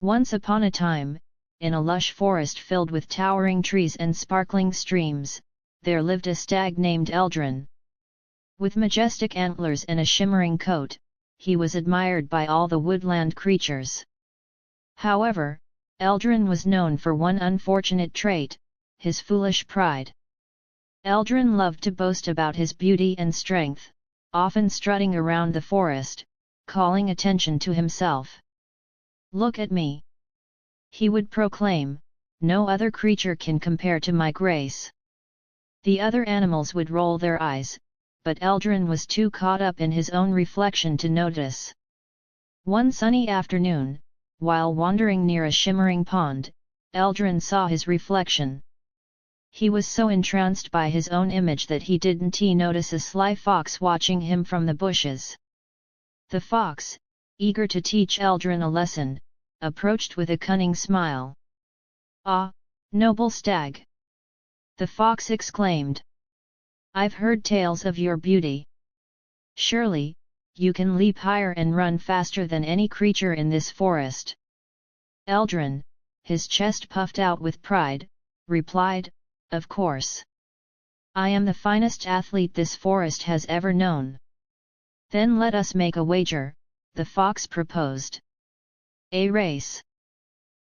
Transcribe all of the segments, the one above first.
Once upon a time, in a lush forest filled with towering trees and sparkling streams, there lived a stag named Eldrin. With majestic antlers and a shimmering coat, he was admired by all the woodland creatures. However, Eldrin was known for one unfortunate trait, his foolish pride. Eldrin loved to boast about his beauty and strength, often strutting around the forest, calling attention to himself. "Look at me!" he would proclaim, "no other creature can compare to my grace." The other animals would roll their eyes, but Eldrin was too caught up in his own reflection to notice. One sunny afternoon, while wandering near a shimmering pond, Eldrin saw his reflection. He was so entranced by his own image that he didn't notice a sly fox watching him from the bushes. The fox, eager to teach Eldrin a lesson, approached with a cunning smile. "Ah, noble stag!" the fox exclaimed. "I've heard tales of your beauty. Surely, you can leap higher and run faster than any creature in this forest." Eldrin, his chest puffed out with pride, replied, "Of course. I am the finest athlete this forest has ever known." "Then let us make a wager," the fox proposed. "A race.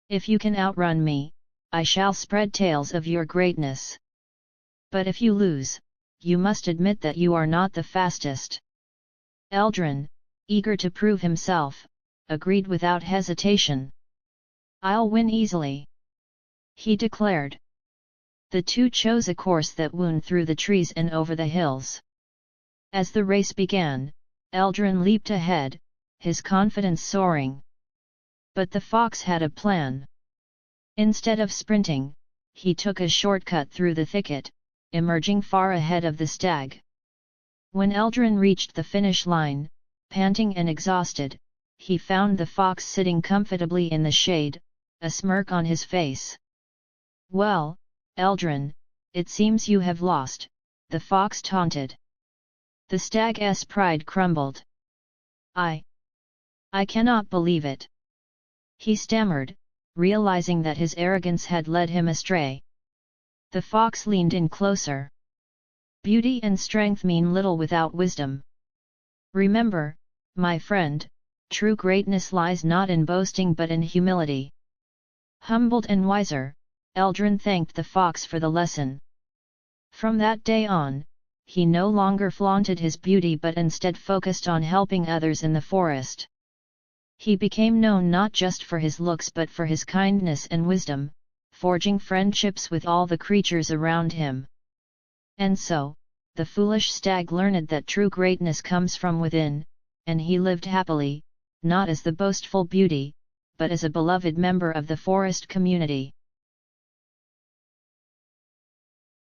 If you can outrun me, I shall spread tales of your greatness. But if you lose, you must admit that you are not the fastest." Eldrin, eager to prove himself, agreed without hesitation. "I'll win easily," he declared. The two chose a course that wound through the trees and over the hills. As the race began, Eldrin leaped ahead, his confidence soaring. But the fox had a plan. Instead of sprinting, he took a shortcut through the thicket, emerging far ahead of the stag. When Eldrin reached the finish line, panting and exhausted, he found the fox sitting comfortably in the shade, a smirk on his face. "Well, Eldrin, it seems you have lost," the fox taunted. The stag's pride crumbled. I cannot believe it," he stammered, realizing that his arrogance had led him astray. The fox leaned in closer. "Beauty and strength mean little without wisdom. Remember, my friend, true greatness lies not in boasting but in humility." Humbled and wiser, Eldrin thanked the fox for the lesson. From that day on, he no longer flaunted his beauty but instead focused on helping others in the forest. He became known not just for his looks but for his kindness and wisdom, forging friendships with all the creatures around him. And so, the foolish stag learned that true greatness comes from within, and he lived happily, not as the boastful beauty, but as a beloved member of the forest community.